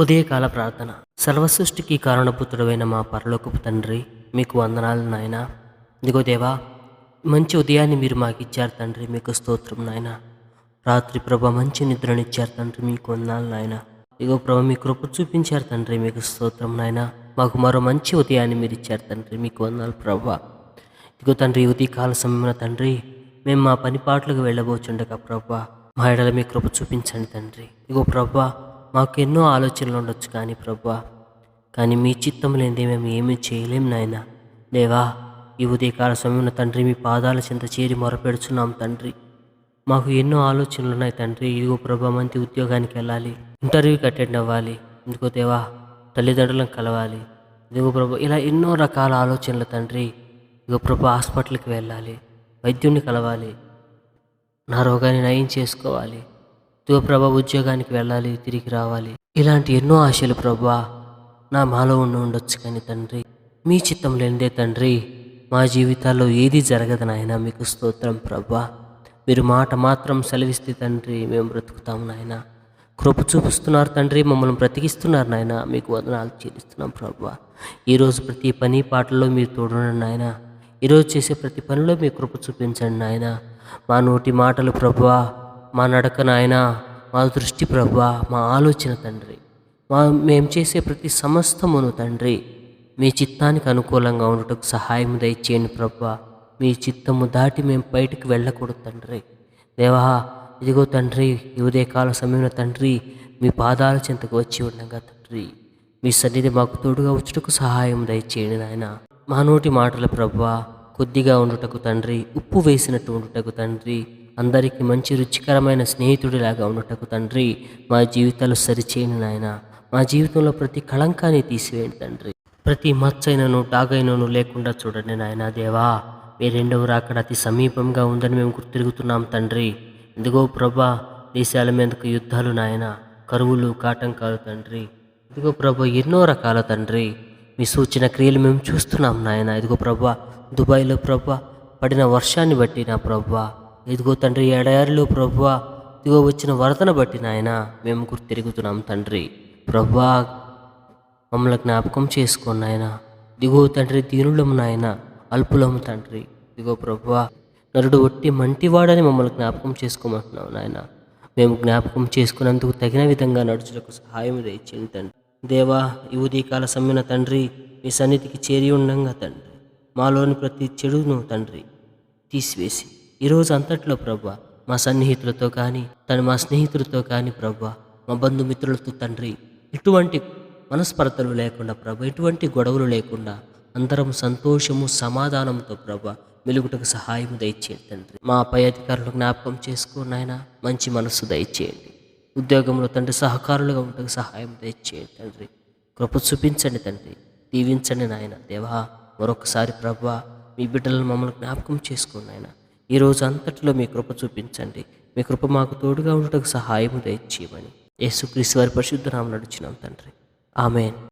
ఉదయకాల ప్రార్థన. సర్వసృష్టికి కారణభూతుడైన మా పరలోకపు తండ్రి, మీకు వందనాలు నాయన. ఇదిగో దేవా, మంచి ఉదయాన్ని మీరు మాకు ఇచ్చారు తండ్రి, మీకు స్తోత్రం నాయన. రాత్రి ప్రభ మంచి నిద్రనిచ్చారు తండ్రి, మీకు వందనాలు నాయన. ఇదిగో ప్రభ మీ కృప చూపించారు తండ్రి, మీకు స్తోత్రం నాయన. మాకు మరో మంచి ఉదయాన్ని మీరు ఇచ్చారు తండ్రి, మీకు వందనాలు ప్రభ. ఇదిగో తండ్రి, ఉదయకాల సమయమున తండ్రి, మేము మా పని పాటలకు వెళ్ళబోచుండగా ప్రభ మా ఎడల మీ కృప చూపించండి తండ్రి. ఇదిగో ప్రభ, మాకు ఎన్నో ఆలోచనలు ఉండొచ్చు కానీ ప్రభా, కానీ మీ చిత్తం లేనిదే మేము ఏమీ చేయలేం నాయన. దేవా, ఈ ఉదయకాల సమయంలో తండ్రి మీ పాదాల చెంత చేరి మొరపెడుచున్నాం తండ్రి. మాకు ఎన్నో ఆలోచనలు ఉన్నాయి తండ్రి. ఇదిగో ప్రభా, మంచి ఉద్యోగానికి వెళ్ళాలి, ఇంటర్వ్యూకి అటెండ్ అవ్వాలి, ఇందుకో దేవా తల్లిదండ్రులను కలవాలి, ఇదిగో ప్రభా ఇలా ఎన్నో రకాల ఆలోచనలు తండ్రి. ఇదిగో ప్రభా, హాస్పిటల్కి వెళ్ళాలి, వైద్యుడిని కలవాలి, నా రోగాన్ని నయం చేసుకోవాలి, ఇదిగో ప్రభా ఉద్యోగానికి వెళ్ళాలి, తిరిగి రావాలి, ఇలాంటి ఎన్నో ఆశలు ప్రభా నా మాలో ఉండొచ్చు కానీ తండ్రి, మీ చిత్తం లేనిదే తండ్రి మా జీవితాల్లో ఏది జరగదు నాయన. మీకు స్తోత్రం ప్రభా. మీరు మాట మాత్రం సెలవిస్తే తండ్రి మేము బ్రతుకుతాం నాయన. కృప చూపిస్తున్నారు తండ్రి, మమ్మల్ని బ్రతికిస్తున్నారు నాయన. మీకు వందనాలు చెల్లిస్తున్నాం ప్రభా. ఈరోజు ప్రతి పని పాటల్లో మీరు తోడునండి నాయన. ఈరోజు చేసే ప్రతి పనిలో మీ కృప చూపించండి నాయన. మా నోటి మాటలు ప్రభా, మా నడక నాయన, మా దృష్టి ప్రభా, మా ఆలోచన తండ్రి, మేము చేసే ప్రతి సమస్తమును తండ్రి మీ చిత్తానికి అనుకూలంగా ఉండటకు సహాయం దయచేయండి ప్రభా. మీ చిత్తము దాటి మేము బయటికి వెళ్ళకూడదు తండ్రి. దేవా, ఇదిగో తండ్రి, ఈ ఉదయకాల సమయంలో తండ్రి మీ పాదాల చెంతకు వచ్చి ఉండగా తండ్రి మీ సన్నిధి మాకు తోడుగా వచ్చుటకు సహాయం దయచేయండి నాయన. మా నోటి మాటలు ప్రభా కొద్దిగా ఉండుటకు తండ్రి, ఉప్పు వేసినట్టు ఉండుటకు తండ్రి, అందరికీ మంచి రుచికరమైన స్నేహితుడిలాగా ఉండటకు తండ్రి మా జీవితాలు సరిచేయండి నాయన. మా జీవితంలో ప్రతి కళంకాన్ని తీసివేయండి తండ్రి. ప్రతి మచ్చైనను డాగైనను లేకుండా చూడండి నాయన. దేవా, మీ రెండవ రాకడ అతి సమీపంగా ఉందని మేము గుర్తిరుగుతున్నాం తండ్రి. ఇదిగో ప్రభా, దేశాల మీదకు యుద్ధాలు నాయన, కరువులు, కాటంకాలు తండ్రి, ఇదిగో ప్రభా ఎన్నో రకాల తండ్రి మీ సూచన క్రియలు మేము చూస్తున్నాం నాయన. ఇదిగో ప్రభా, దుబాయ్లో ప్రభా పడిన వర్షాన్ని బట్టి నా ప్రభా, ఇదిగో తండ్రి ఎడారిలో ప్రభా ఇదిగో వచ్చిన వరదను బట్టి నాయన మేము గుర్తిరుగుతున్నాం తండ్రి. ప్రభా, మమ్మల్ని జ్ఞాపకం చేసుకోండి నాయన. ఇదిగో తండ్రి, దీనులము నాయన, అల్పులము తండ్రి. ఇదిగో ప్రభా, నరుడు ఒట్టి మంటివాడని మమ్మల్ని జ్ఞాపకం చేసుకోమంటున్నావు నాయన. మేము జ్ఞాపకం చేసుకున్నందుకు తగిన విధంగా నడుచుటకు సహాయం దయచేయండి తండ్రి. దేవా, ఈ ఉదయకాల సమయన తండ్రి మీ సన్నిధికి చేరి ఉండంగా తండ్రి మాలోని ప్రతి చెడును తండ్రి తీసివేసి ఈరోజు అంతట్లో ప్రభా మా సన్నిహితులతో కానీ మా స్నేహితులతో కానీ ప్రభా, మా బంధుమిత్రులతో తండ్రి ఎటువంటి మనస్పర్ధలు లేకుండా ప్రభా, ఎటువంటి గొడవలు లేకుండా అందరం సంతోషము సమాధానంతో ప్రభా మెలుగుటకు సహాయం దయచేయండి తండ్రి. మా పై అధికారులు జ్ఞాపకం చేసుకోండి నాయన, మంచి మనస్సు దయచేయండి. ఉద్యోగంలో తండ్రి సహకారులుగా ఉండటకు సహాయం దయచేయండి తండ్రి. కృప చూపించండి తండ్రి, దీవించండి నాయన. దేవా, మరొకసారి ప్రభా మీ బిడ్డలను మమ్మల్ని జ్ఞాపకం చేసుకోండి నాయన. ఈరోజు అంతటిలో మీ కృప చూపించండి. మీ కృప మాకు తోడుగా ఉండటకు సహాయం దయచేయమని యేసుక్రీస్తు వారి పరిశుద్ధ నామమున నడుచున్నాం తండ్రి. ఆమేన్.